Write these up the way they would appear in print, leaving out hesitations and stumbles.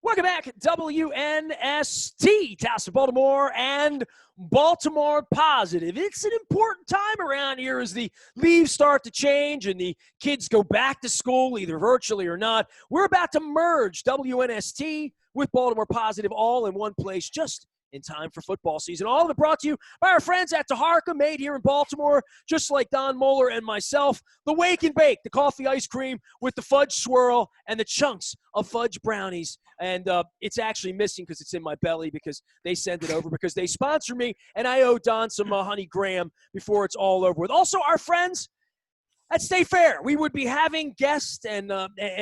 Welcome back, WNST, Taos of Baltimore and Baltimore Positive. It's an important time around here as the leaves start to change and the kids go back to school, either virtually or not. We're about to merge WNST with Baltimore Positive all in one place, just in time for football season. All of it brought to you by our friends at Taharka, made here in Baltimore, just like Don Moeller and myself. The Wake and Bake, the coffee ice cream with the fudge swirl and the chunks of fudge brownies. And it's actually missing because it's in my belly because they send it over because they sponsor me, and I owe Don some honey graham before it's all over with. Also, our friends at State Fair, we would be having guests and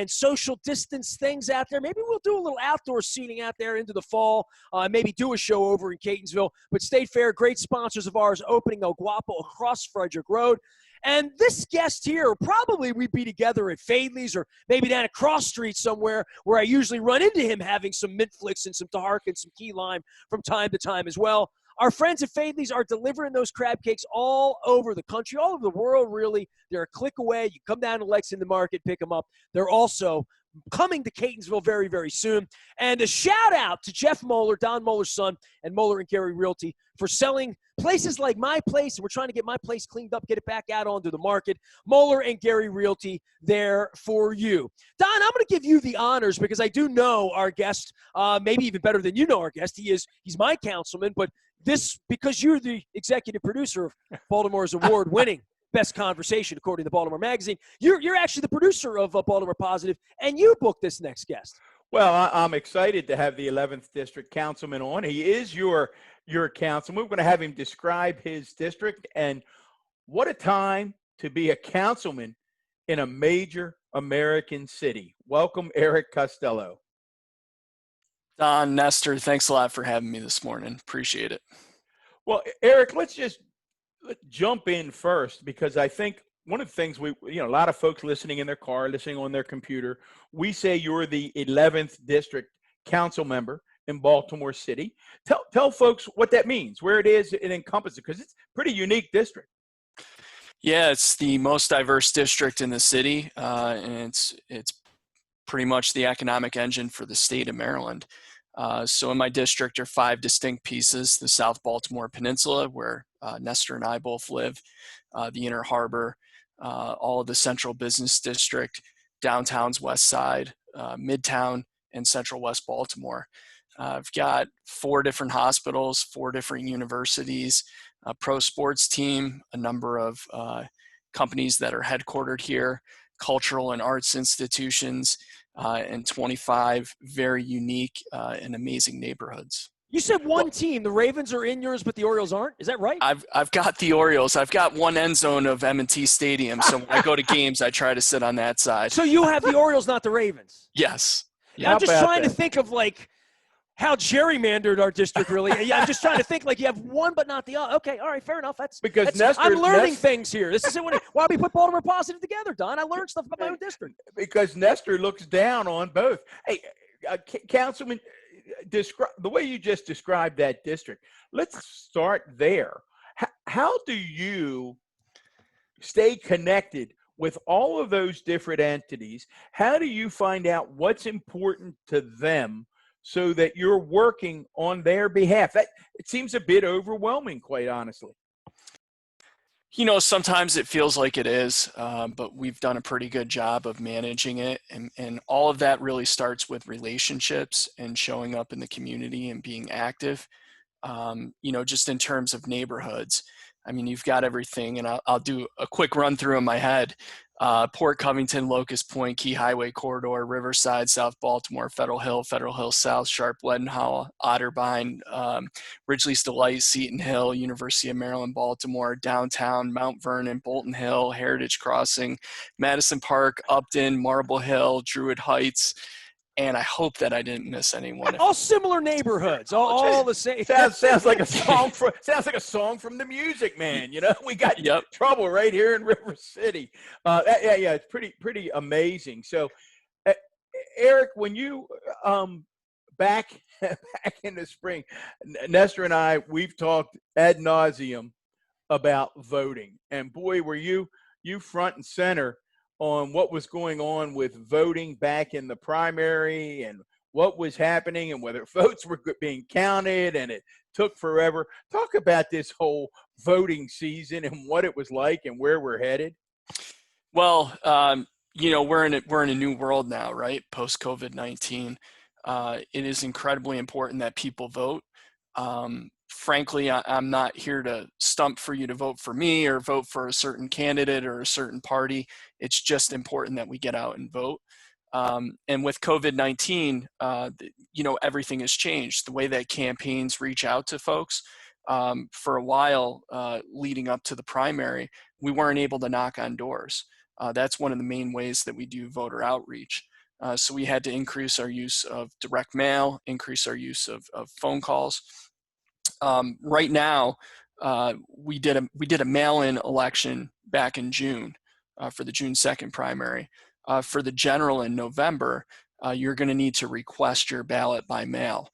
social distance things out there. Maybe we'll do a little outdoor seating out there into the fall, maybe do a show over in Catonsville. But State Fair, great sponsors of ours, opening El Guapo across Frederick Road. And this guest here, probably we'd be together at Fadley's or maybe down a cross street somewhere where I usually run into him having some mint flicks and some Taharka and some key lime from time to time as well. Our friends at Fadley's are delivering those crab cakes all over the country, all over the world, really. They're a click away. You come down to Lexington Market, pick them up. They're also coming to Catonsville very, very soon. And a shout-out to Jeff Moeller, Don Moeller's son, and Moeller and Gary Realty for selling places like my place. And we're trying to get my place cleaned up, get it back out onto the market. Moeller and Gary Realty there for you. Don, I'm going to give you the honors because I do know our guest, maybe even better than you know our guest. He's my councilman, but this, because you're the executive producer of Baltimore's award-winning Best Conversation, according to Baltimore Magazine, you're actually the producer of Baltimore Positive, and you booked this next guest. Well, I'm excited to have the 11th District Councilman on. He is your councilman. We're going to have him describe his district, and what a time to be a councilman in a major American city. Welcome, Eric Costello. Don, Nestor, thanks a lot for having me this morning. Appreciate it. Well, Eric, let's jump in first, because I think one of the things a lot of folks listening in their car, listening on their computer, we say you're the 11th District Council member in Baltimore City. Tell folks what that means, where it is, it encompasses, because it's a pretty unique district. Yeah, it's the most diverse district in the city, and it's pretty much the economic engine for the state of Maryland. So in my district are 5 distinct pieces: the South Baltimore Peninsula, where Nestor and I both live, the Inner Harbor, all of the Central Business District, downtown's West Side, Midtown, and Central West Baltimore. I've got 4 different hospitals, 4 different universities, a pro sports team, a number of companies that are headquartered here, cultural and arts institutions, and 25 very unique and amazing neighborhoods. You said one team. The Ravens are in yours, but the Orioles aren't. Is that right? I've got the Orioles. I've got one end zone of M&T Stadium, so when I go to games, I try to sit on that side. So you have the Orioles, not the Ravens. Yes. Yeah, I'm just trying to think of how gerrymandered our district really. Yeah, I'm just trying to think you have one but not the other. Okay, all right, fair enough. I'm learning things here. This is why we put Baltimore Positive together, Don. I learned stuff about my own district. Because Nestor looks down on both. Hey, Councilman, describe the way you just described that district. Let's start there. How do you stay connected with all of those different entities? How do you find out what's important to them so that you're working on their behalf? It seems a bit overwhelming, quite honestly. Sometimes it feels like it is, but we've done a pretty good job of managing it. And all of that really starts with relationships and showing up in the community and being active, just in terms of neighborhoods. I mean, you've got everything, and I'll do a quick run through in my head. Port Covington, Locust Point, Key Highway Corridor, Riverside, South Baltimore, Federal Hill South, Sharp, Leadenhall, Otterbein, Ridgely's Delight, Seton Hill, University of Maryland, Baltimore, downtown, Mount Vernon, Bolton Hill, Heritage Crossing, Madison Park, Upton, Marble Hill, Druid Heights. And I hope that I didn't miss anyone. All similar neighborhoods, all the same. Sounds like a song from the Music Man. We got trouble right here in River City. It's pretty amazing. So, Eric, when you back in the spring, Nestor and I, we've talked ad nauseum about voting, and boy, were you front and center on what was going on with voting back in the primary and what was happening and whether votes were being counted, and it took forever. Talk about this whole voting season and what it was like and where we're headed. Well, we're in a new world now, right? Post COVID-19, it is incredibly important that people vote. Frankly, I'm not here to stump for you to vote for me or vote for a certain candidate or a certain party. It's just important that we get out and vote. And with COVID-19, everything has changed. The way that campaigns reach out to folks, for a while leading up to the primary, we weren't able to knock on doors. That's one of the main ways that we do voter outreach. So we had to increase our use of direct mail, increase our use of phone calls. Right now, we did a mail-in election back in June for the June 2nd primary. For the general in November, you're going to need to request your ballot by mail.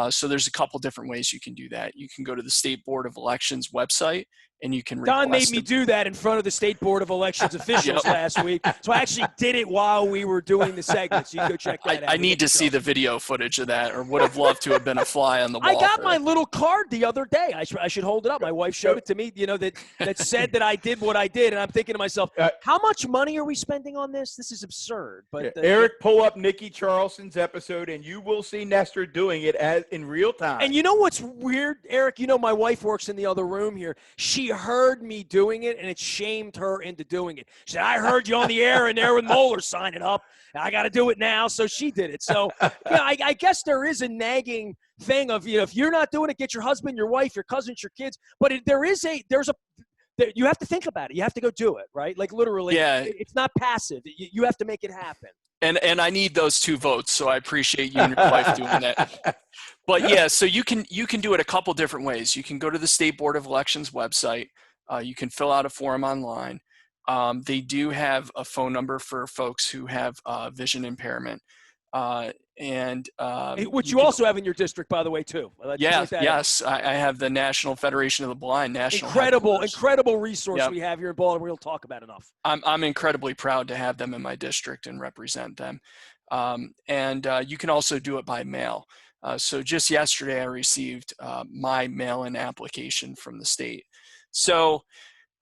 So there's a couple different ways you can do that. You can go to the State Board of Elections website and you can request. Don made me do that in front of the State Board of Elections officials last week. So I actually did it while we were doing the segment. So you can go check that out. I need to see the video footage of that, or would have loved to have been a fly on the wall. I got my little card the other day. I should hold it up. My wife showed it to me, that said that I did what I did. And I'm thinking to myself, how much money are we spending on this? This is absurd. But Eric, pull up Nikki Charleston's episode and you will see Nestor doing it in real time. And you know what's weird, Eric? My wife works in the other room here. She heard me doing it, and it shamed her into doing it. She said, I heard you on the air and there with Moeller signing up. I got to do it now. So she did it. So I guess there is a nagging thing of, if you're not doing it, get your husband, your wife, your cousins, your kids. But you have to think about it. You have to go do it, right? Like literally, it's not passive. You have to make it happen. And I need those 2 votes, so I appreciate you and your wife doing that. But yeah, so you can do it a couple different ways. You can go to the State Board of Elections website. You can fill out a form online. They do have a phone number for folks who have vision impairment. Which you also have in your district, by the way, too. Yes. I have the National Federation of the Blind. Incredible resource we have here in Baltimore. We don't talk about enough. I'm incredibly proud to have them in my district and represent them. You can also do it by mail. So just yesterday, I received my mail-in application from the state. So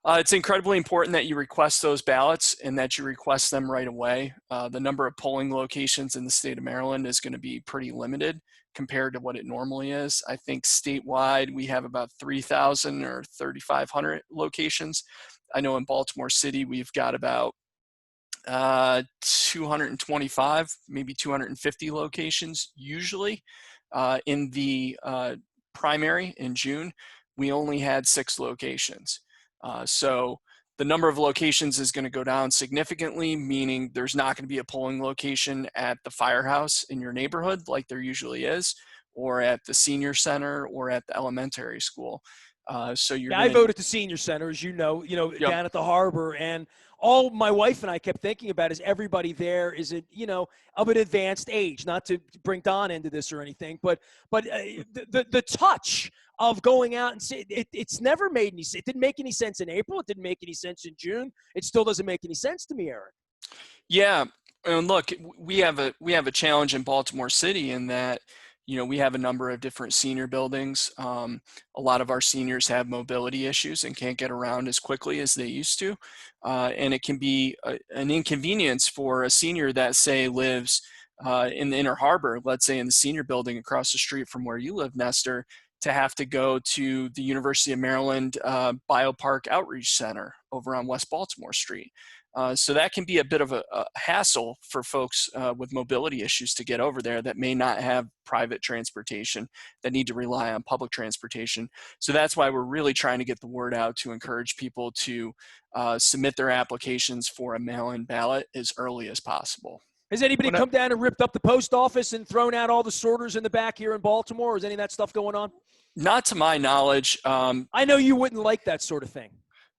it's incredibly important that you request those ballots and that you request them right away. The number of polling locations in the state of Maryland is going to be pretty limited compared to what it normally is. I think statewide we have about 3,000 or 3,500 locations. I know in Baltimore City we've got about 225, maybe 250 locations usually. In the primary in June, we only had 6 locations. So the number of locations is going to go down significantly, meaning there's not going to be a polling location at the firehouse in your neighborhood like there usually is, or at the senior center or at the elementary school. I voted at the senior center, as down at the harbor, and all my wife and I kept thinking about is everybody there is of an advanced age. Not to bring Don into this or anything, but the touch of going out and see it's never made any sense. It didn't make any sense in April. It didn't make any sense in June. It still doesn't make any sense to me, Eric. Yeah, and look, we have a challenge in Baltimore City in that we have a number of different senior buildings. A lot of our seniors have mobility issues and can't get around as quickly as they used to. And it can be an inconvenience for a senior that, say, lives in the Inner Harbor, let's say in the senior building across the street from where you live, Nestor, to have to go to the University of Maryland Biopark Outreach Center over on West Baltimore Street. So that can be a bit of a hassle for folks with mobility issues to get over there that may not have private transportation, that need to rely on public transportation. So that's why we're really trying to get the word out to encourage people to submit their applications for a mail-in ballot as early as possible. Has anybody come down and ripped up the post office and thrown out all the sorters in the back here in Baltimore? Is any of that stuff going on? Not to my knowledge. I know you wouldn't like that sort of thing.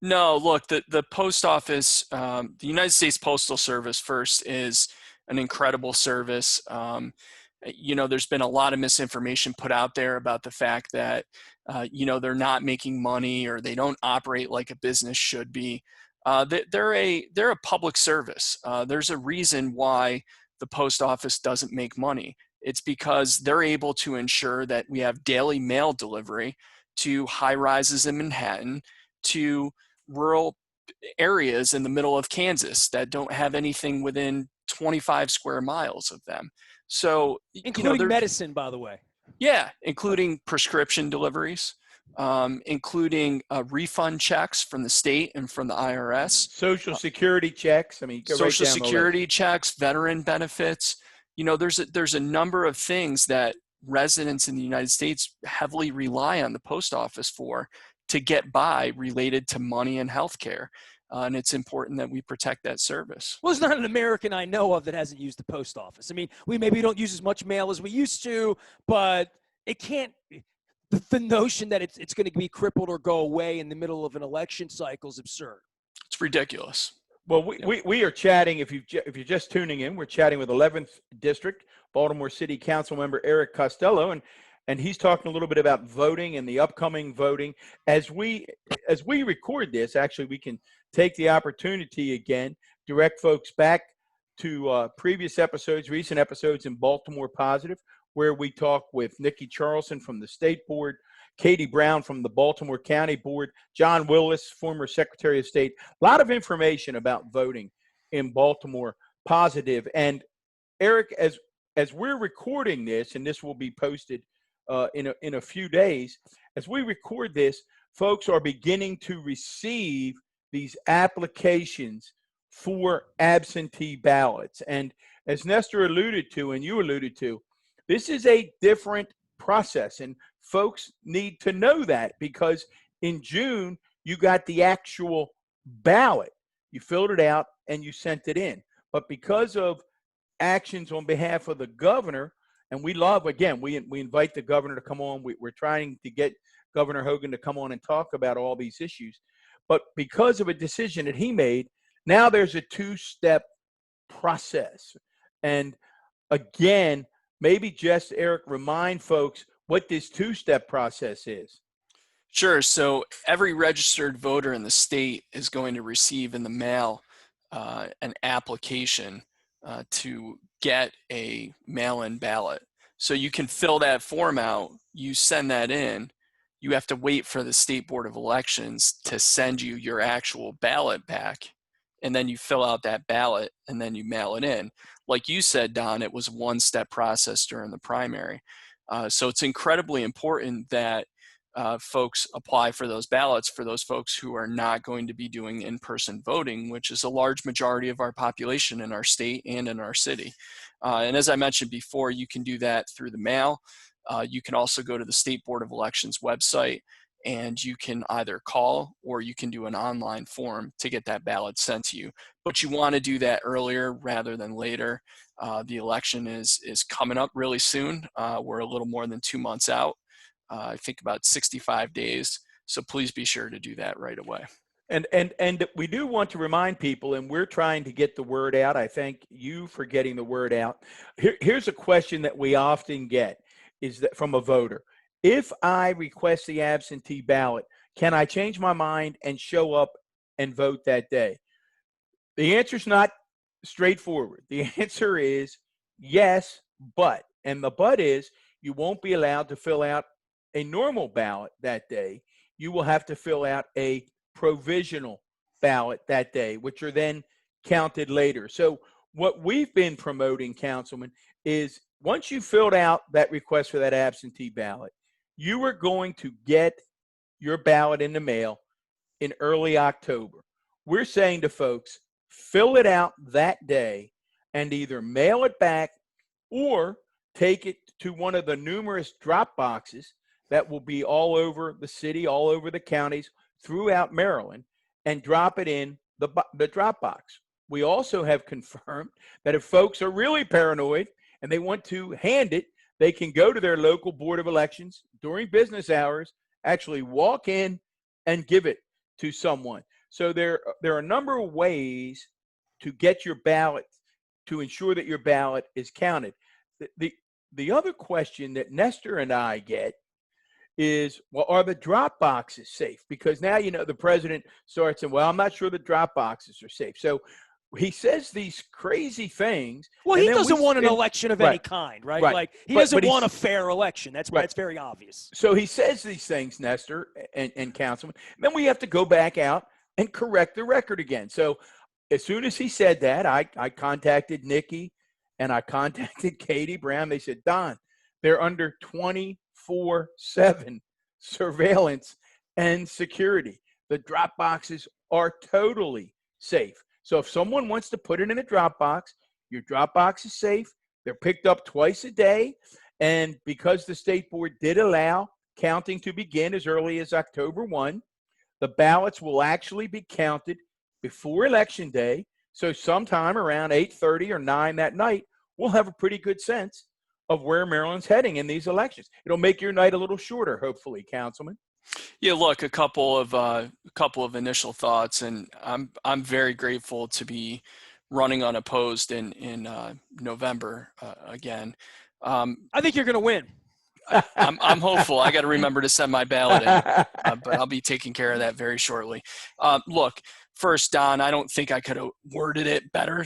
No, look, the post office, the United States Postal Service first is an incredible service. There's been a lot of misinformation put out there about the fact that, they're not making money or they don't operate like a business should be. They're a public service. There's a reason why the post office doesn't make money. It's because they're able to ensure that we have daily mail delivery to high rises in Manhattan, to rural areas in the middle of Kansas that don't have anything within 25 square miles of them. So, Including medicine, by the way. Yeah, including prescription deliveries, including refund checks from the state and from the IRS. Social Security checks. I mean, go right Social down the list. Security checks, veteran benefits. There's a number of things that residents in the United States heavily rely on the post office for to get by related to money and healthcare. And it's important that we protect that service. Well, there's not an American I know of that hasn't used the post office. I mean, we maybe don't use as much mail as we used to, but it can't. The notion that it's going to be crippled or go away in the middle of an election cycle is absurd. It's ridiculous. Well, we are chatting, if you're just tuning in, we're chatting with 11th District, Baltimore City Councilmember Eric Costello, and he's talking a little bit about voting and the upcoming voting. As we record this, actually, we can take the opportunity again, direct folks back to previous episodes, recent episodes in Baltimore Positive, where we talk with Nikki Charlson from the State Board, Katie Brown from the Baltimore County Board, John Willis, former Secretary of State. A lot of information about voting in Baltimore Positive. And Eric, as we're recording this, and this will be posted in a few days, as we record this, folks are beginning to receive these applications for absentee ballots. And as Nestor alluded to, and you alluded to, this is a different process, and folks need to know that, because in June you got the actual ballot, you filled it out and you sent it in. But because of actions on behalf of the governor, and we invite the governor to come on. We're trying to get Governor Hogan to come on and talk about all these issues, but because of a decision that he made, now there's a two-step process. And again, maybe just, Eric, remind folks what this two-step process is. Sure. So every registered voter in the state is going to receive in the mail an application to get a mail-in ballot. So you can fill that form out, you send that in, you have to wait for the State Board of Elections to send you your actual ballot back, and then you fill out that ballot and then you mail it in. Like you said, Don, it was a one-step process during the primary. So it's incredibly important that folks apply for those ballots for those folks who are not going to be doing in-person voting, which is a large majority of our population in our state and in our city. And as I mentioned before, you can do that through the mail. You can also go to the State Board of Elections website, and you can either call or you can do an online form to get that ballot sent to you. But you want to do that earlier rather than later. The election is coming up really soon. We're a little more than 2 months out. I think about 65 days. So please be sure to do that right away. And we do want to remind people, and we're trying to get the word out. I thank you for getting the word out. Here's a question that we often get, is that from a voter: if I request the absentee ballot, can I change my mind and show up and vote that day? The answer is not straightforward. The answer is yes, but. And the but is, you won't be allowed to fill out a normal ballot that day. You will have to fill out a provisional ballot that day, which are then counted later. So what we've been promoting, Councilman, is once you filled out that request for that absentee ballot, you are going to get your ballot in the mail in early October. We're saying to folks, fill it out that day and either mail it back or take it to one of the numerous drop boxes that will be all over the city, all over the counties, throughout Maryland, and drop it in the drop box. We also have confirmed that if folks are really paranoid and they want to hand it, they can go to their local Board of Elections during business hours, actually walk in and give it to someone. So there are a number of ways to get your ballot, to ensure that your ballot is counted. The other question that Nestor and I get is, well, are the drop boxes safe? Because now, the president starts saying, well, I'm not sure the drop boxes are safe. So he says these crazy things. Well, And he then doesn't want an election of right, any kind, right? right. Like he But doesn't want a he's fair election. right. That's very obvious. So he says these things, Nestor and Councilman. Then we have to go back out and correct the record again. So as soon as he said that, I contacted Nikki and I contacted Katie Brown. They said, Don, they're under 24/7 surveillance and security. The drop boxes are totally safe. So if someone wants to put it in a drop box, your drop box is safe. They're picked up twice a day. And because the state board did allow counting to begin as early as October 1, the ballots will actually be counted before Election Day. So sometime around 8:30 or 9 that night, we'll have a pretty good sense of where Maryland's heading in these elections. It'll make your night a little shorter, hopefully, Councilman. Yeah, look, a couple of initial thoughts, and I'm very grateful to be running unopposed in November again. I think you're going to win. I'm hopeful. I got to remember to send my ballot in, but I'll be taking care of that very shortly. Look, first, Don, I don't think I could have worded it better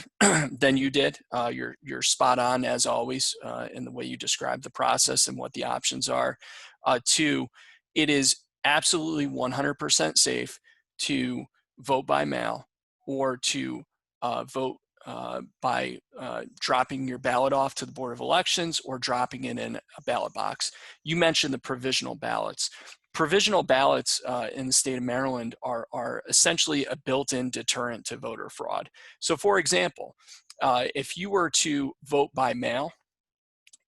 than you did. You're spot on as always in the way you describe the process and what the options are. Two, it is absolutely 100% safe to vote by mail or to vote by dropping your ballot off to the Board of Elections or dropping it in a ballot box. You mentioned the provisional ballots. Provisional ballots in the state of Maryland are essentially a built-in deterrent to voter fraud. So for example, if you were to vote by mail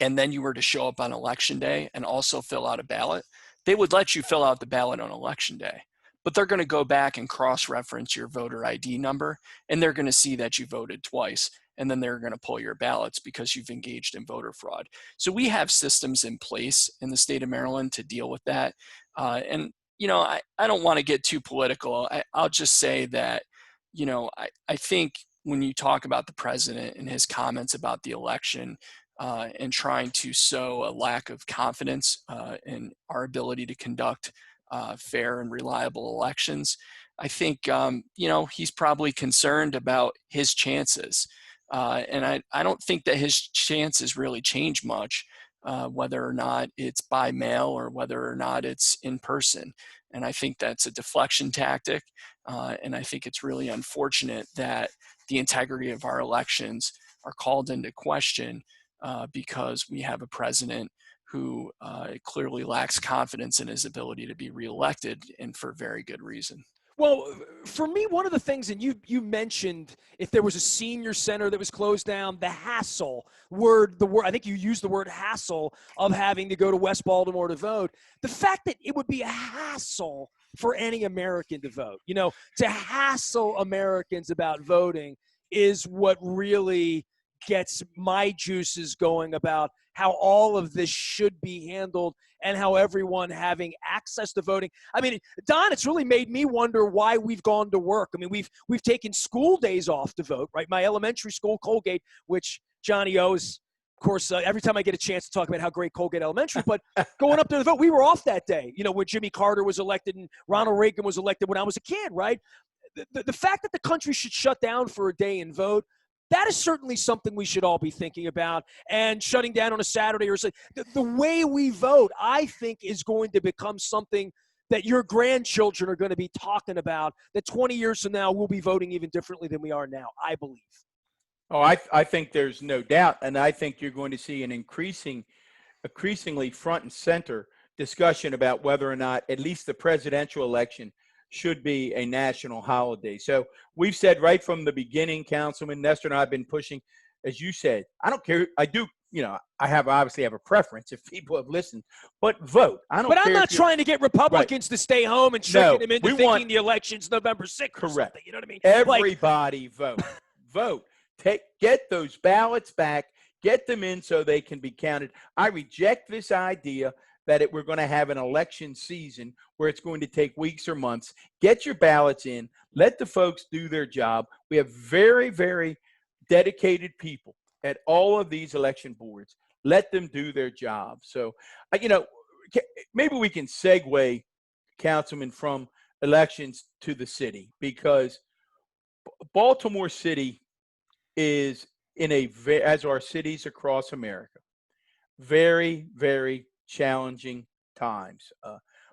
and then you were to show up on election day and also fill out a ballot, they would let you fill out the ballot on election day. But they're going to go back and cross-reference your voter ID number, and they're going to see that you voted twice, and then they're going to pull your ballots because you've engaged in voter fraud. So we have systems in place in the state of Maryland to deal with that. And, you know, I don't want to get too political. I'll just say that, you know, I think when you talk about the president and his comments about the election, and trying to sow a lack of confidence in our ability to conduct fair and reliable elections, I think, you know, he's probably concerned about his chances. And I don't think that his chances really change much, whether or not it's by mail or whether or not it's in person. And I think that's a deflection tactic. And I think it's really unfortunate that the integrity of our elections are called into question because we have a president who clearly lacks confidence in his ability to be reelected, and for very good reason. Well, for me, one of the things, and you mentioned if there was a senior center that was closed down, the hassle I think you used the word hassle of having to go to West Baltimore to vote. The fact that it would be a hassle for any American to vote, you know, to hassle Americans about voting is what really gets my juices going about how all of this should be handled and how everyone having access to voting. I mean, Don, it's really made me wonder why we've gone to work. I mean, we've taken school days off to vote, right? My elementary school, Colgate, which Johnny O's, of course, every time I get a chance to talk about how great Colgate Elementary, but going up there to vote, we were off that day, you know, when Jimmy Carter was elected and Ronald Reagan was elected when I was a kid, right? The fact that the country should shut down for a day and vote, that is certainly something we should all be thinking about. And shutting down on a Saturday or the way we vote, I think, is going to become something that your grandchildren are going to be talking about, that 20 years from now we'll be voting even differently than we are now, I believe. Oh, I think there's no doubt. And I think you're going to see an increasingly front and center discussion about whether or not at least the presidential election should be a national holiday. So we've said right from the beginning, Councilman Nestor and I have been pushing, as you said, I don't care. I do, you know, I obviously have a preference if people have listened, but vote. I don't care. But I'm not trying to get Republicans to stay home and tricking them into thinking the election's November 6th. Correct. Or something, you know what I mean? Everybody vote. Vote. Get those ballots back. Get them in so they can be counted. I reject this idea that we're going to have an election season where it's going to take weeks or months. Get your ballots in. Let the folks do their job. We have very, very dedicated people at all of these election boards. Let them do their job. So, you know, maybe we can segue, Councilman, from elections to the city, because Baltimore City is as our cities across America, very, very challenging times.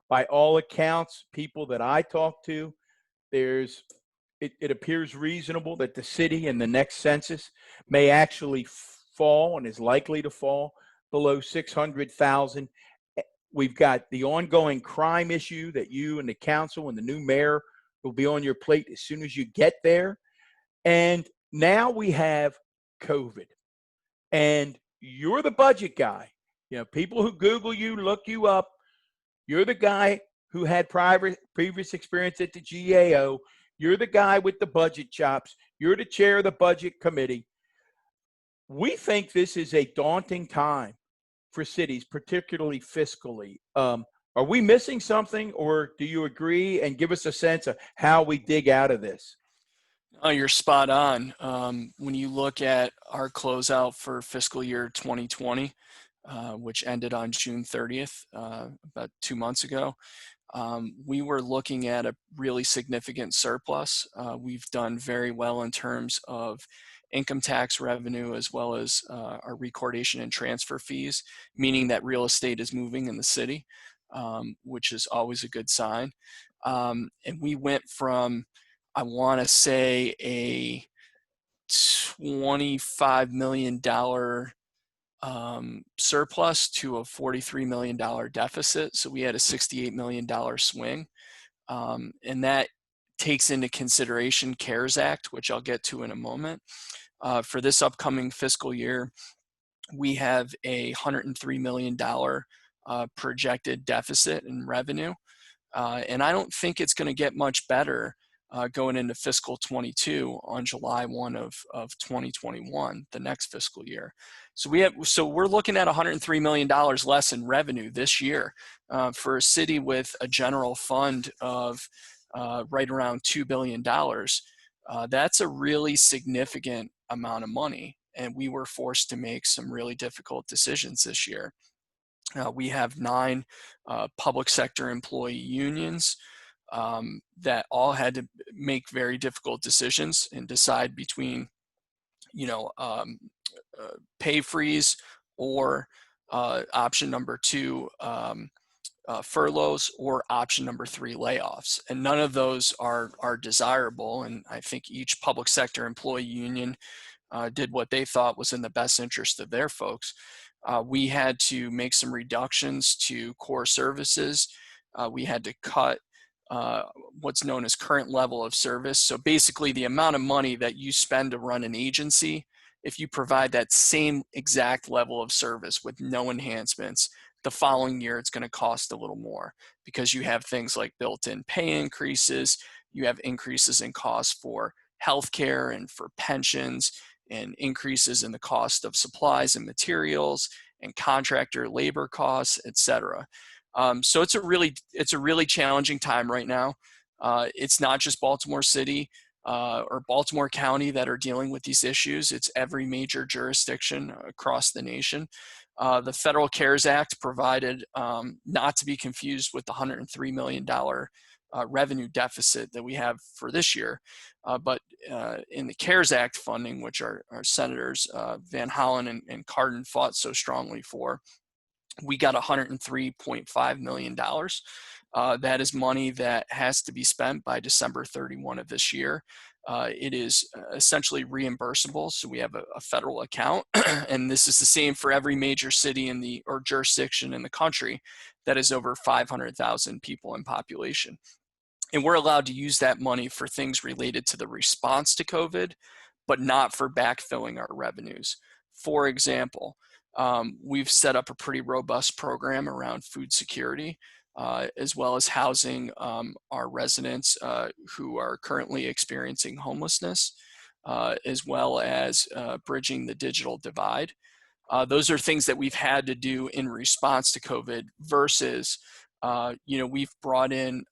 By all accounts, people that I talk to, it appears reasonable that the city in the next census may actually fall and is likely to fall below 600,000. We've got the ongoing crime issue that you and the council and the new mayor will be on your plate as soon as you get there. And now we have COVID. And you're the budget guy. You know, people who Google you, look you up, you're the guy who had previous experience at the GAO. You're the guy with the budget chops. You're the chair of the budget committee. We think this is a daunting time for cities, particularly fiscally. Are we missing something, or do you agree, and give us a sense of how we dig out of this? Oh, you're spot on. When you look at our closeout for fiscal year 2020, which ended on June 30th, about 2 months ago, we were looking at a really significant surplus. We've done very well in terms of income tax revenue, as well as our recordation and transfer fees, meaning that real estate is moving in the city, which is always a good sign. And we went from, I want to say, a $25 million surplus to a $43 million deficit. So we had a $68 million swing. And that takes into consideration CARES Act, which I'll get to in a moment. For this upcoming fiscal year, we have a $103 million projected deficit in revenue. And I don't think it's going to get much better going into fiscal 22 on July 1 of 2021, the next fiscal year. So we're looking at $103 million less in revenue this year for a city with a general fund of right around $2 billion. That's a really significant amount of money, and we were forced to make some really difficult decisions this year. We have 9 public sector employee unions that all had to make very difficult decisions and decide between, pay freeze or option number 2, furloughs, or option number 3, layoffs. And none of those are desirable. And I think each public sector employee union did what they thought was in the best interest of their folks. We had to make some reductions to core services. We had to cut what's known as current level of service. So basically the amount of money that you spend to run an agency, if you provide that same exact level of service with no enhancements, the following year it's going to cost a little more, because you have things like built-in pay increases, you have increases in costs for healthcare and for pensions, and increases in the cost of supplies and materials and contractor labor costs, etc. So it's a really challenging time right now. It's not just Baltimore City or Baltimore County that are dealing with these issues. It's every major jurisdiction across the nation. The Federal CARES Act provided, not to be confused with the $103 million revenue deficit that we have for this year, but in the CARES Act funding, which our Senators Van Hollen and Cardin fought so strongly for, we got $103.5 million. That is money that has to be spent by December 31 of this year. It is essentially reimbursable, so we have a federal account, and this is the same for every major city or jurisdiction in the country that is over 500,000 people in population. And we're allowed to use that money for things related to the response to COVID, but not for backfilling our revenues. For example, we've set up a pretty robust program around food security, as well as housing our residents who are currently experiencing homelessness, as well as bridging the digital divide. Those are things that we've had to do in response to COVID versus, we've brought in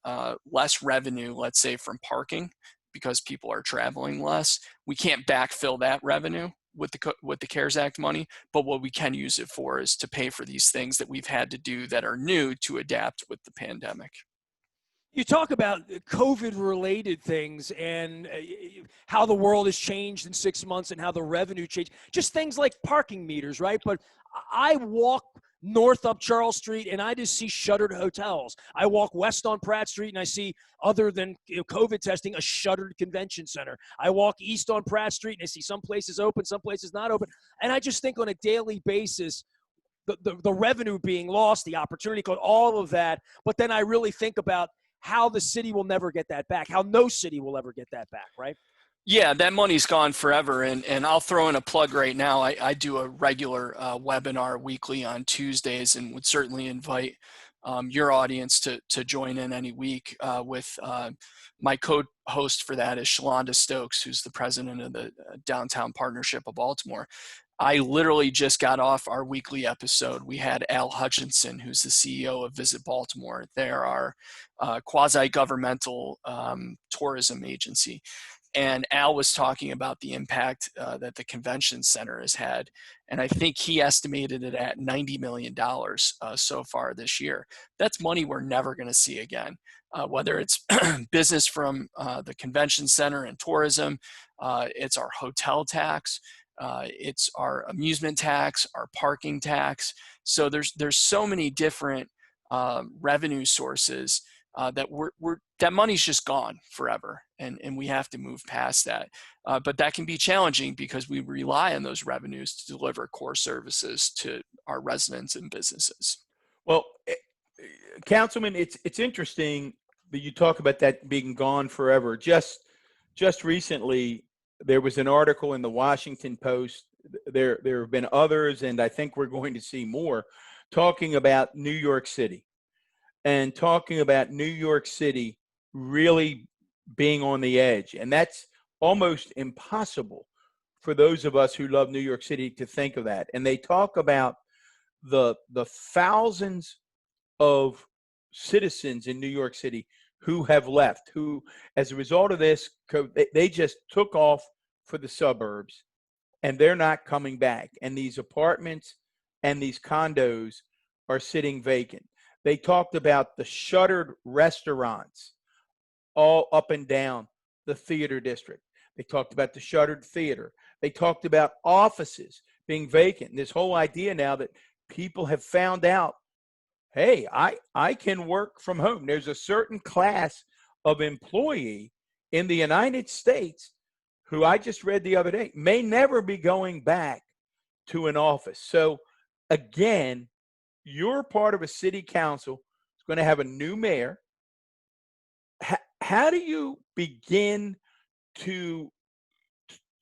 less revenue, let's say, from parking because people are traveling less. We can't backfill that revenue with the CARES Act money, but what we can use it for is to pay for these things that we've had to do that are new to adapt with the pandemic. You talk about COVID-related things and how the world has changed in 6 months and how the revenue changed. Just things like parking meters, right? But I walk north up Charles Street and I just see shuttered hotels. I walk west on Pratt Street and I see, other than COVID testing, a shuttered convention center. I walk east on Pratt Street and I see some places open, some places not open. And I just think on a daily basis, the revenue being lost, the opportunity cost, all of that. But then I really think about how the city will never get that back, how no city will ever get that back, right? Yeah, that money's gone forever. And I'll throw in a plug right now. I do a regular webinar weekly on Tuesdays and would certainly invite your audience to join in any week with my co-host for that is Shalonda Stokes, who's the president of the Downtown Partnership of Baltimore. I literally just got off our weekly episode. We had Al Hutchinson, who's the CEO of Visit Baltimore. They're our quasi-governmental tourism agency. And Al was talking about the impact that the convention center has had. And I think he estimated it at $90 million so far this year. That's money we're never going to see again, whether it's business from the convention center and tourism, it's our hotel tax, it's our amusement tax, our parking tax. So there's so many different revenue sources that that money's just gone forever, and we have to move past that. But that can be challenging because we rely on those revenues to deliver core services to our residents and businesses. Well, Councilman, it's interesting that you talk about that being gone forever. Just recently, there was an article in the Washington Post. There have been others, and I think we're going to see more, talking about New York City and talking about New York City really being on the edge. And that's almost impossible for those of us who love New York City to think of that. And they talk about the thousands of citizens in New York City who have left, who, as a result of this, they just took off for the suburbs and they're not coming back. And these apartments and these condos are sitting vacant. They talked about the shuttered restaurants all up and down the theater district. They talked about the shuttered theater. They talked about offices being vacant. And this whole idea now that people have found out, hey, I can work from home. There's a certain class of employee in the United States who I just read the other day may never be going back to an office. So again, you're part of a city council. It's going to have a new mayor. How do you begin to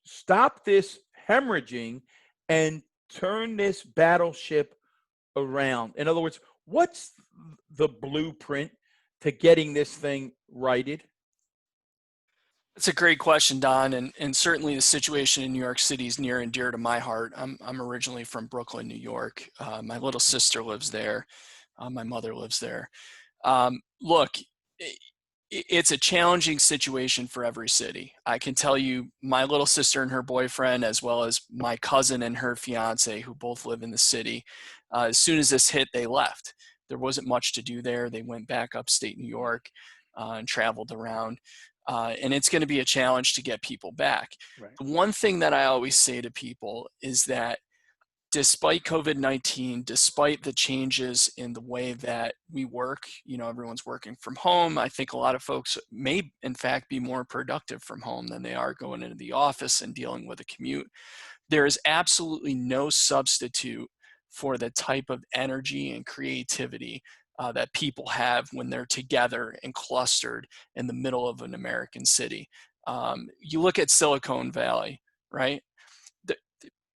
stop this hemorrhaging and turn this battleship around? In other words, what's the blueprint to getting this thing righted? That's a great question, Don, and certainly the situation in New York City is near and dear to my heart. I'm originally from Brooklyn, New York. My little sister lives there. My mother lives there. Look, it's a challenging situation for every city. I can tell you my little sister and her boyfriend, as well as my cousin and her fiance, who both live in the city, as soon as this hit, they left. There wasn't much to do there. They went back upstate New York and traveled around. And it's going to be a challenge to get people back. Right. The one thing that I always say to people is that despite COVID-19, despite the changes in the way that we work, everyone's working from home. I think a lot of folks may, in fact, be more productive from home than they are going into the office and dealing with a commute. There is absolutely no substitute for the type of energy and creativity that people have when they're together and clustered in the middle of an American city. You look at Silicon Valley, right?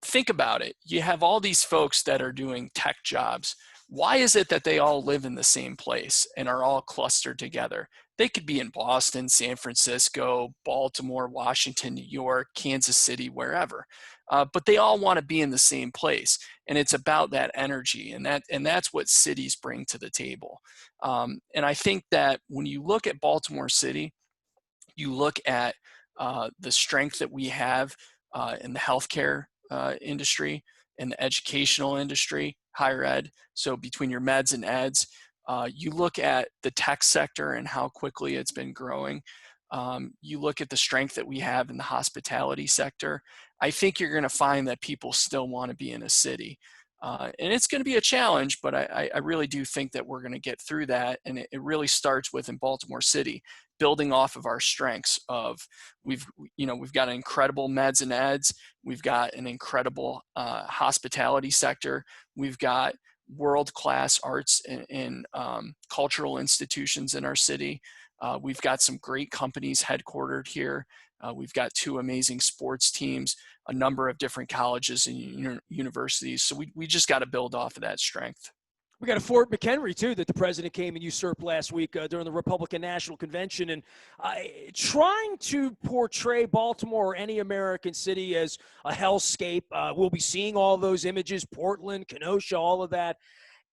Think about it. You have all these folks that are doing tech jobs. Why is it that they all live in the same place and are all clustered together? They could be in Boston, San Francisco, Baltimore, Washington, New York, Kansas City, wherever. But they all want to be in the same place. And it's about that energy, and that's what cities bring to the table. And I think that when you look at Baltimore City, you look at the strength that we have in the healthcare industry, in the educational industry, higher ed. So between your meds and eds, You look at the tech sector and how quickly it's been growing. You look at the strength that we have in the hospitality sector. I think you're going to find that people still want to be in a city. And it's going to be a challenge, but I really do think that we're going to get through that. And it really starts with in Baltimore City, building off of our strengths of we've got an incredible meds and eds. We've got an incredible hospitality sector. We've got world-class arts and cultural institutions in our city. We've got some great companies headquartered here. We've got 2 amazing sports teams, a number of different colleges and universities. So we just got to build off of that strength. We got a Fort McHenry, too, that the president came and usurped last week during the Republican National Convention. And trying to portray Baltimore or any American city as a hellscape. We'll be seeing all those images, Portland, Kenosha, all of that.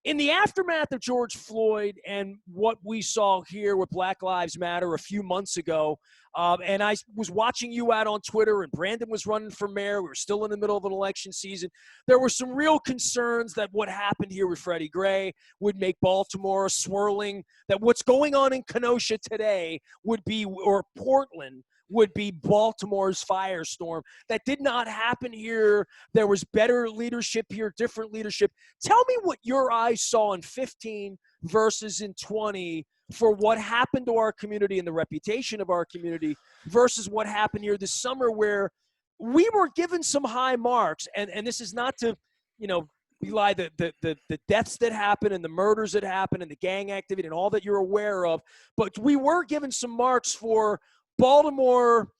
In the aftermath of George Floyd and what we saw here with Black Lives Matter a few months ago, and I was watching you out on Twitter, and Brandon was running for mayor. We were still in the middle of an election season. There were some real concerns that what happened here with Freddie Gray would make Baltimore swirling, that what's going on in Kenosha today would be, or Portland, would be Baltimore's firestorm. That did not happen here. There was better leadership here, different leadership. Tell me what your eyes saw in 15 versus in 20 for what happened to our community and the reputation of our community versus what happened here this summer, where we were given some high marks. And this is not to, belie the deaths that happened and the murders that happened and the gang activity and all that you're aware of, but we were given some marks for Baltimore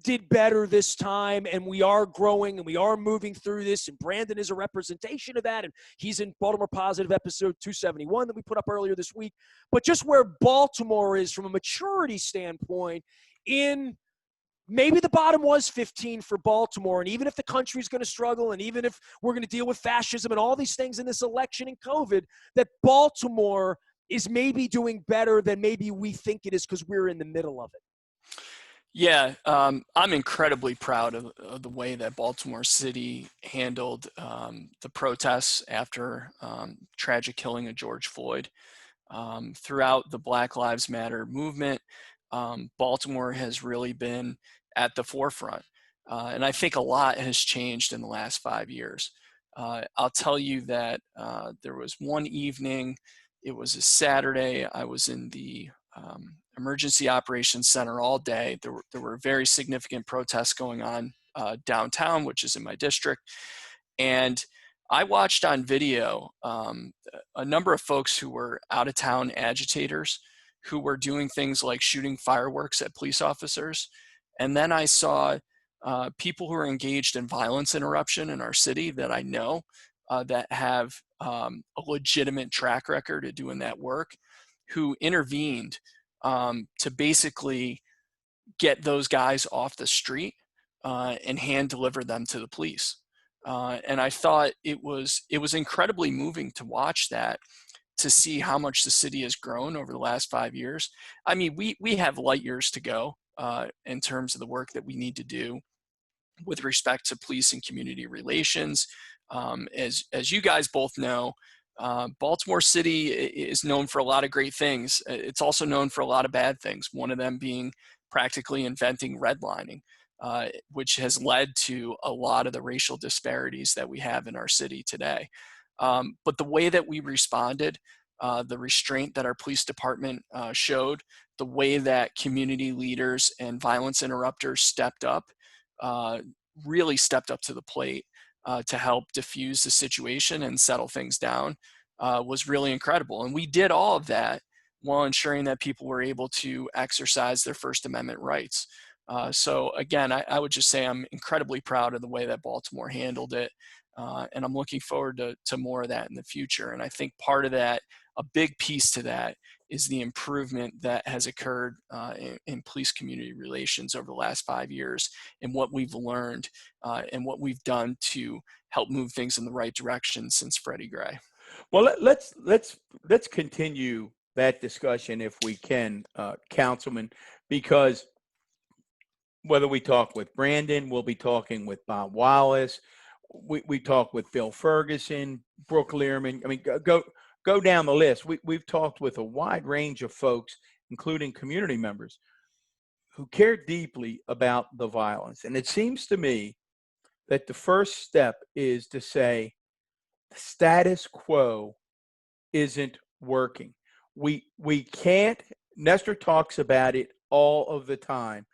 did better this time, and we are growing and we are moving through this, and Brandon is a representation of that, and he's in Baltimore Positive episode 271 that we put up earlier this week. But just where Baltimore is from a maturity standpoint, in maybe the bottom was 15 for Baltimore, and even if the country's going to struggle, and even if we're going to deal with fascism and all these things in this election and COVID, that Baltimore is maybe doing better than maybe we think it is because we're in the middle of it. Yeah, I'm incredibly proud of the way that Baltimore City handled the protests after tragic killing of George Floyd. Throughout the Black Lives Matter movement, Baltimore has really been at the forefront. And I think a lot has changed in the last 5 years. I'll tell you that there was one evening, it was a Saturday, I was in the Emergency Operations Center all day. There were very significant protests going on downtown, which is in my district. And I watched on video a number of folks who were out-of-town agitators who were doing things like shooting fireworks at police officers. And then I saw people who are engaged in violence interruption in our city that I know that have a legitimate track record of doing that work, who intervened to basically get those guys off the street and hand deliver them to the police. And I thought it was incredibly moving to watch that, to see how much the city has grown over the last 5 years. I mean, we have light years to go in terms of the work that we need to do with respect to police and community relations. As you guys both know, Baltimore City is known for a lot of great things. It's also known for a lot of bad things, one of them being practically inventing redlining, which has led to a lot of the racial disparities that we have in our city today. But the way that we responded, the restraint that our police department showed, the way that community leaders and violence interrupters stepped up, really stepped up to the plate to help diffuse the situation and settle things down, was really incredible. And we did all of that while ensuring that people were able to exercise their First Amendment rights. So again, I would just say I'm incredibly proud of the way that Baltimore handled it. And I'm looking forward to more of that in the future. And I think part of that, a big piece to that, is the improvement that has occurred in police community relations over the last 5 years, and what we've learned and what we've done to help move things in the right direction since Freddie Gray. Well, let's continue that discussion if we can, Councilman, because whether we talk with Brandon, we'll be talking with Bob Wallace, we talk with Bill Ferguson, Brooke Learman. I mean, go down the list. We've talked with a wide range of folks, including community members, who care deeply about the violence. And it seems to me that the first step is to say the status quo isn't working. We can't, Nestor talks about it all of the time,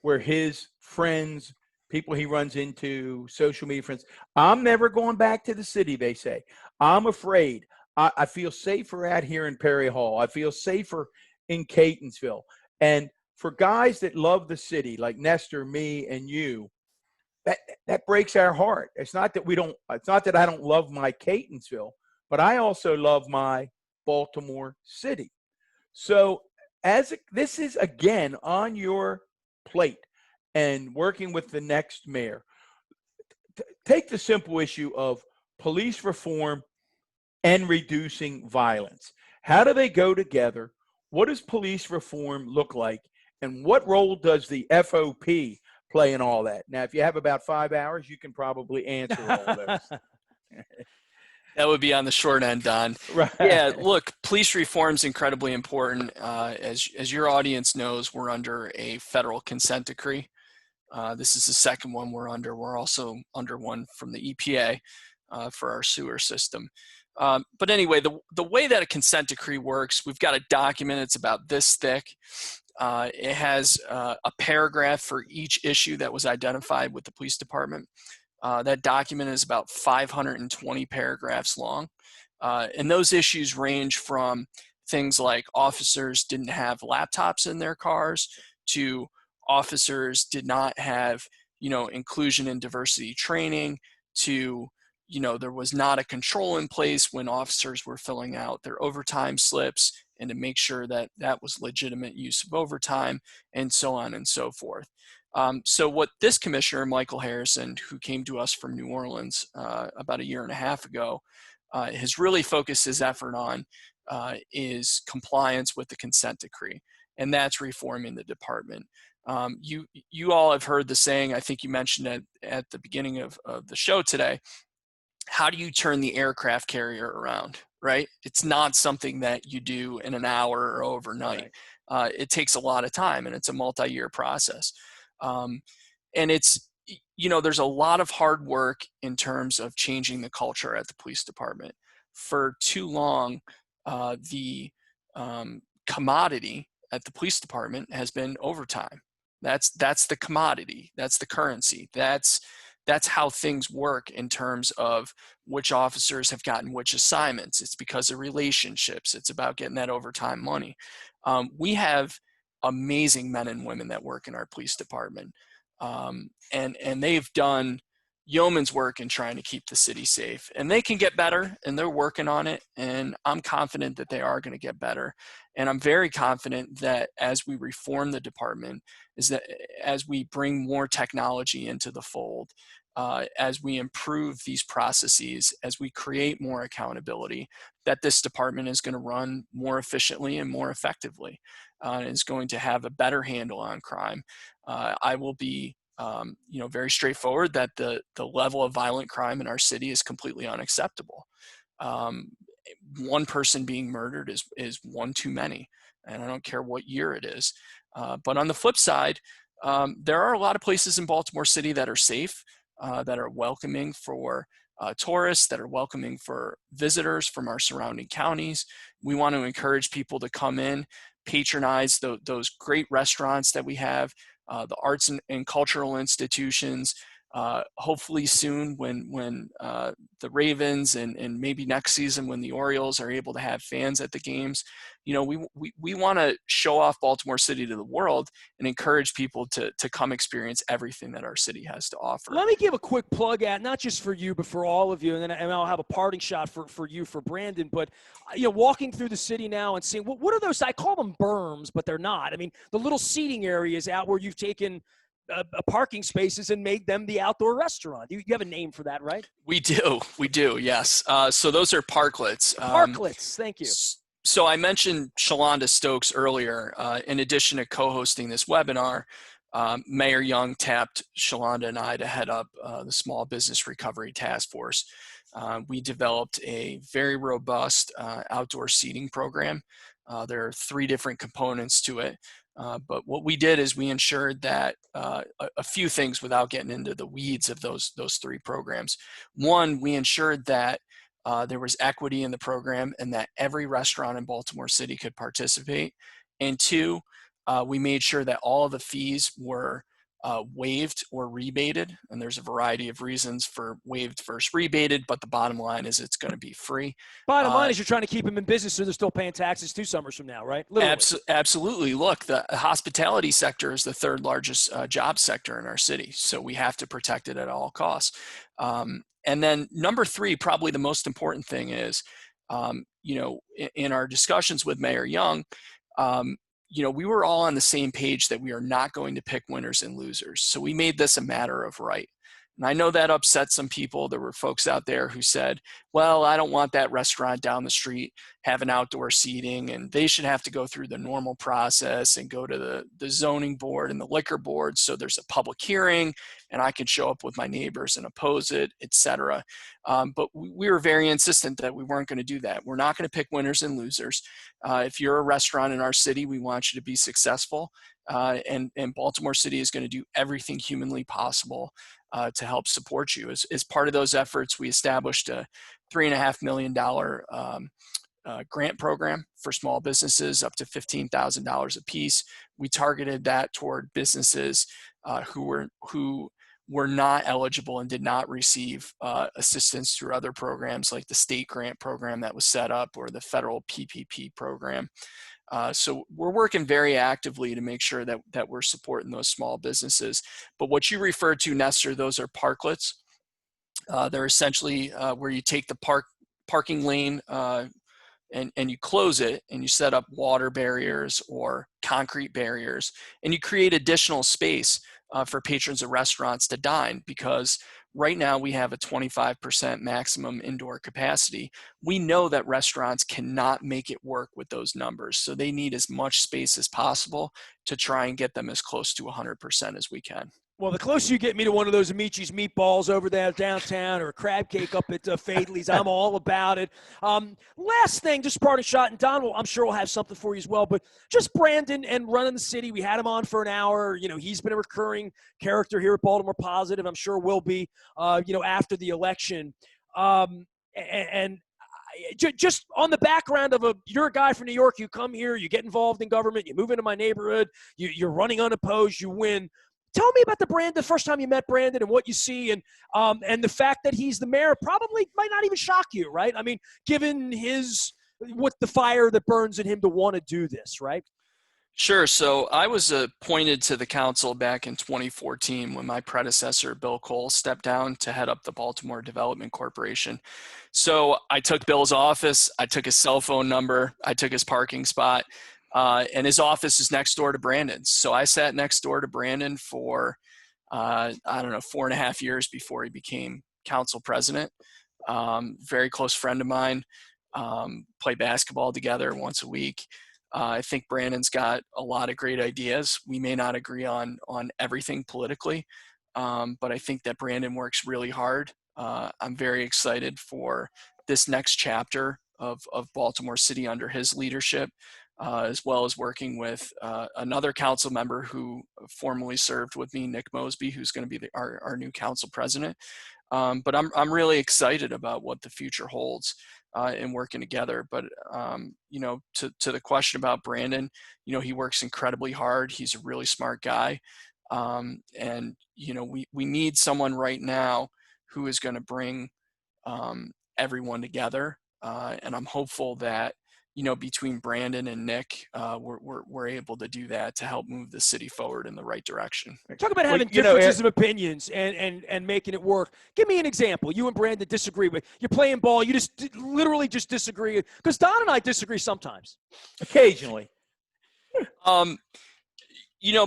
where his friends, people he runs into, social media friends, I'm never going back to the city, they say. I'm afraid. I feel safer out here in Perry Hall. I feel safer in Catonsville. And for guys that love the city, like Nestor, me, and you, that breaks our heart. It's not that I don't love my Catonsville, but I also love my Baltimore City. So this is again on your plate and working with the next mayor, take the simple issue of police reform and reducing violence. How do they go together? What does police reform look like? And what role does the FOP play in all that? Now, if you have about 5 hours, you can probably answer all those. That would be on the short end, Don. Right. Yeah, look, police reform is incredibly important. As your audience knows, we're under a federal consent decree. This is the second one we're under. We're also under one from the EPA for our sewer system. But anyway, the way that a consent decree works, we've got a document. It's about this thick. It has a paragraph for each issue that was identified with the police department. That document is about 520 paragraphs long. And those issues range from things like officers didn't have laptops in their cars to officers did not have, inclusion and diversity training to, there was not a control in place when officers were filling out their overtime slips and to make sure that that was legitimate use of overtime and so on and so forth. So what this commissioner, Michael Harrison, who came to us from New Orleans about 1.5 years ago, has really focused his effort on is compliance with the consent decree, and that's reforming the department. You all have heard the saying, I think you mentioned it at the beginning of the show today, how do you turn the aircraft carrier around, right? It's not something that you do in an hour or overnight. Right. It takes a lot of time, and it's a multi-year process. And it's, there's a lot of hard work in terms of changing the culture at the police department. For too long, the commodity at the police department has been overtime. That's the commodity. That's the currency. That's how things work in terms of which officers have gotten which assignments. It's because of relationships. It's about getting that overtime money. We have amazing men and women that work in our police department. And they've done yeoman's work in trying to keep the city safe. And they can get better, and they're working on it. And I'm confident that they are going to get better. And I'm very confident that as we reform the department, is that as we bring more technology into the fold, as we improve these processes, as we create more accountability, that this department is going to run more efficiently and more effectively, and is going to have a better handle on crime. I will be very straightforward that the level of violent crime in our city is completely unacceptable. One person being murdered is one too many, and I don't care what year it is. But on the flip side, there are a lot of places in Baltimore City that are safe, that are welcoming for tourists, that are welcoming for visitors from our surrounding counties. We want to encourage people to come in, patronize those great restaurants that we have, the arts and cultural institutions. Hopefully soon when the Ravens and maybe next season when the Orioles are able to have fans at the games, we want to show off Baltimore City to the world and encourage people to come experience everything that our city has to offer. Let me give a quick plug at, not just for you, but for all of you, and I'll have a parting shot for you, for Brandon. But walking through the city now and seeing what are those? I call them berms, but they're not. I mean, the little seating areas out where you've taken parking spaces and made them the outdoor restaurant. You have a name for that, right? We do, yes. So those are parklets. Parklets, thank you. So I mentioned Shalonda Stokes earlier. In addition to co-hosting this webinar, Mayor Young tapped Shalonda and I to head up the Small Business Recovery Task Force. We developed a very robust outdoor seating program. There are 3 different components to it. But what we did is we ensured that a few things without getting into the weeds of those 3 programs. One, we ensured that there was equity in the program and that every restaurant in Baltimore City could participate. And 2, we made sure that all of the fees were waived or rebated, and there's a variety of reasons for waived versus rebated, but the bottom line is it's going to be free. Bottom line is you're trying to keep them in business so they're still paying taxes 2 summers from now, right? Literally. Absolutely. Look, the hospitality sector is the 3rd largest job sector in our city, so we have to protect it at all costs. And then number 3, probably the most important thing is, in our discussions with Mayor Young, we were all on the same page that we are not going to pick winners and losers. So we made this a matter of right. And I know that upset some people. There were folks out there who said, well, I don't want that restaurant down the street having outdoor seating, and they should have to go through the normal process and go to the zoning board and the liquor board. So there's a public hearing and I can show up with my neighbors and oppose it, etc. But we were very insistent that we weren't going to do that. We're not going to pick winners and losers. If you're a restaurant in our city, we want you to be successful. And Baltimore City is going to do everything humanly possible to help support you. As part of those efforts, we established a $3.5 million grant program for small businesses up to $15,000 a piece. We targeted that toward businesses who were not eligible and did not receive assistance through other programs like the state grant program that was set up or the federal PPP program. So we're working very actively to make sure that we're supporting those small businesses. But what you referred to, Nestor, those are parklets. They're essentially where you take the parking lane and you close it and you set up water barriers or concrete barriers and you create additional space for patrons of restaurants to dine, because right now we have a 25% maximum indoor capacity. We know that restaurants cannot make it work with those numbers, so they need as much space as possible to try and get them as close to 100% as we can. Well, the closer you get me to one of those Amici's meatballs over there downtown or a crab cake up at Fadley's, I'm all about it. Last thing, just parting shot, and Don, I'm sure we'll have something for you as well, but just Brandon and running the city. We had him on for an hour. He's been a recurring character here at Baltimore Positive. I'm sure will be, after the election. Just on the background of you're a guy from New York, you come here, you get involved in government, you move into my neighborhood, you're running unopposed, you win. Tell me about the first time you met Brandon and what you see, and the fact that he's the mayor probably might not even shock you, right? I mean, given the fire that burns in him to want to do this, right? Sure. So I was appointed to the council back in 2014 when my predecessor, Bill Cole, stepped down to head up the Baltimore Development Corporation. So I took Bill's office, I took his cell phone number, I took his parking spot. And his office is next door to Brandon's. So I sat next door to Brandon for, 4.5 years before he became council president. Very close friend of mine, play basketball together once a week. I think Brandon's got a lot of great ideas. We may not agree on everything politically, but I think that Brandon works really hard. I'm very excited for this next chapter of Baltimore City under his leadership. As well as working with another council member who formerly served with me, Nick Mosby, who's going to be our new council president. But I'm really excited about what the future holds in working together. But to the question about Brandon, he works incredibly hard. He's a really smart guy, and we need someone right now who is going to bring everyone together. And I'm hopeful that between Brandon and Nick, we're able to do that to help move the city forward in the right direction. Talk about having differences of opinions and making it work. Give me an example. You and Brandon disagree with. You're playing ball. You just literally just disagree. Because Don and I disagree sometimes. Occasionally.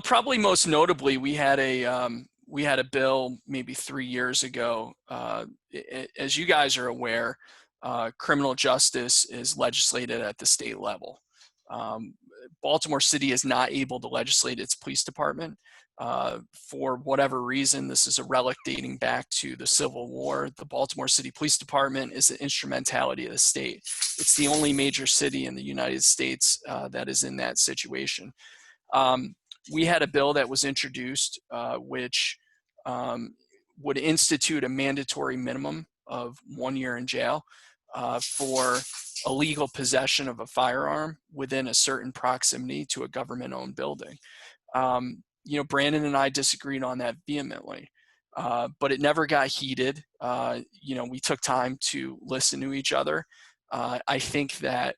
Probably most notably, we had a bill maybe 3 years ago. As you guys are aware, criminal justice is legislated at the state level. Baltimore City is not able to legislate its police department. For whatever reason, this is a relic dating back to the Civil War. The Baltimore City Police Department is the instrumentality of the state. It's the only major city in the United States that is in that situation. We had a bill that was introduced which would institute a mandatory minimum of 1 year in jail for illegal possession of a firearm within a certain proximity to a government-owned building. Brandon and I disagreed on that vehemently, but it never got heated. We took time to listen to each other. I think that,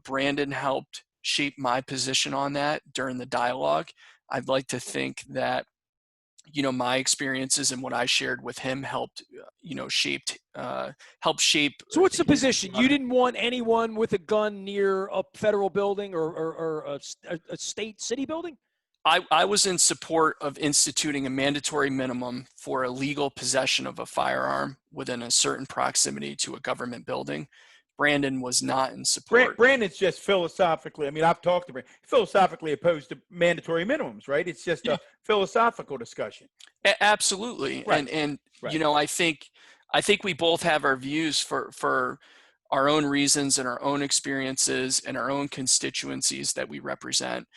Brandon helped shape my position on that during the dialogue. I'd like to think that, my experiences and what I shared with him helped, help shape. So what's the position? You didn't want anyone with a gun near a federal building or a state city building? I was in support of instituting a mandatory minimum for illegal possession of a firearm within a certain proximity to a government building. Brandon was not in support. Brandon's just philosophically, I've talked to Brandon, philosophically opposed to mandatory minimums, right? It's just a philosophical discussion. Absolutely. Right. And Right. I think we both have our views for our own reasons and our own experiences and our own constituencies that we represent.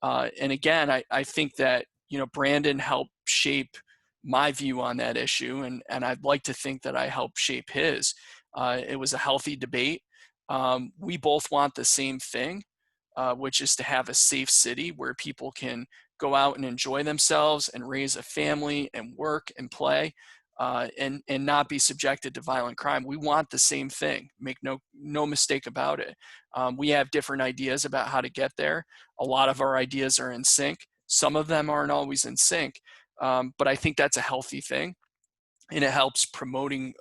And again, I think that, Brandon helped shape my view on that issue, and I'd like to think that I helped shape his. It was a healthy debate. We both want the same thing, which is to have a safe city where people can go out and enjoy themselves and raise a family and work and play, and not be subjected to violent crime. We want the same thing. Make no mistake about it. We have different ideas about how to get there. A lot of our ideas are in sync. Some of them aren't always in sync, but I think that's a healthy thing. And it helps promoting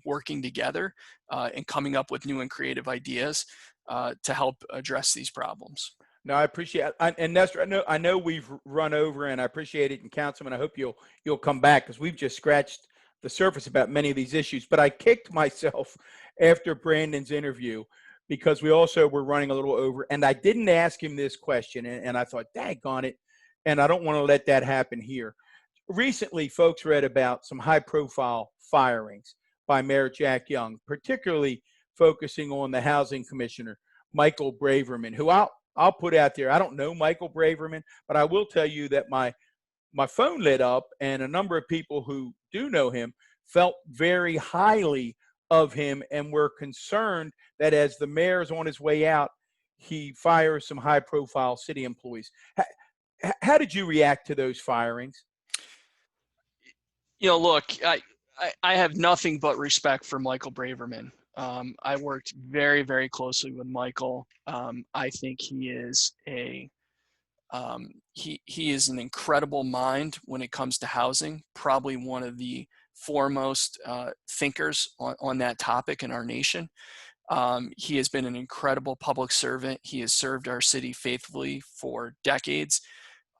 working together and coming up with new and creative ideas to help address these problems. No, I appreciate it. And Nestor, I know we've run over, and I appreciate it. And Councilman, I hope you'll come back, because we've just scratched the surface about many of these issues. But I kicked myself after Brandon's interview, because we also were running a little over, and I didn't ask him this question, and I thought, daggone it, and I don't want to let that happen here. Recently, folks read about some high-profile firings by Mayor Jack Young, particularly focusing on the housing commissioner, Michael Braverman, who I'll put out there. I don't know Michael Braverman, but I will tell you that my phone lit up, and a number of people who do know him felt very highly of him and were concerned that as the mayor's on his way out, he fires some high-profile city employees. How did you react to those firings? Look, I have nothing but respect for Michael Braverman. I worked very, very closely with Michael. I think he is he is an incredible mind when it comes to housing, probably one of the foremost thinkers on that topic in our nation. He has been an incredible public servant. He has served our city faithfully for decades.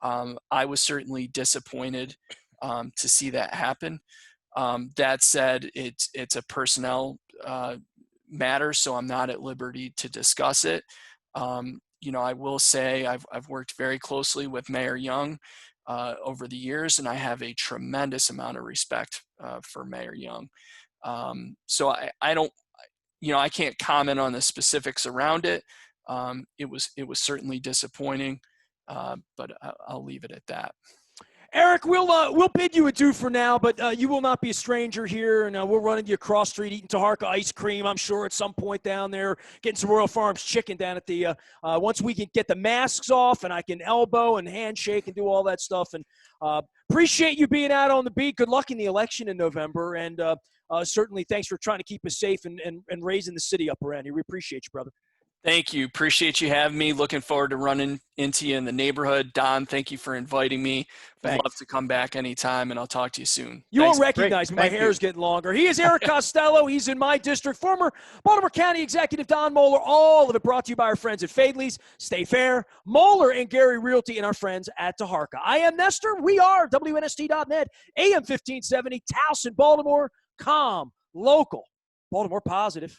I was certainly disappointed to see that happen. That said, it's a personnel matter, so I'm not at liberty to discuss it. I will say I've worked very closely with Mayor Young over the years, and I have a tremendous amount of respect for Mayor Young. So I don't, I can't comment on the specifics around it. It was certainly disappointing, but I'll leave it at that. Eric, we'll bid you adieu for now, but you will not be a stranger here, and we'll run into you across street eating Taharka ice cream, I'm sure, at some point down there, getting some Royal Farms chicken down at the once we can get the masks off and I can elbow and handshake and do all that stuff. And appreciate you being out on the beat. Good luck in the election in November, and certainly thanks for trying to keep us safe and raising the city up around here. We appreciate you, brother. Thank you. Appreciate you having me. Looking forward to running into you in the neighborhood. Don, thank you for inviting me. I'd love to come back anytime, and I'll talk to you soon. You Thanks. won't recognize me. My hair's getting longer. He is Eric Costello. He's in my district. Former Baltimore County Executive Don Moeller. All of it brought to you by our friends at Fadley's. Stay fair. Moeller and Gary Realty and our friends at Taharka. I am Nestor. We are WNST.net, AM 1570, Towson, Baltimore. Calm, local, Baltimore positive.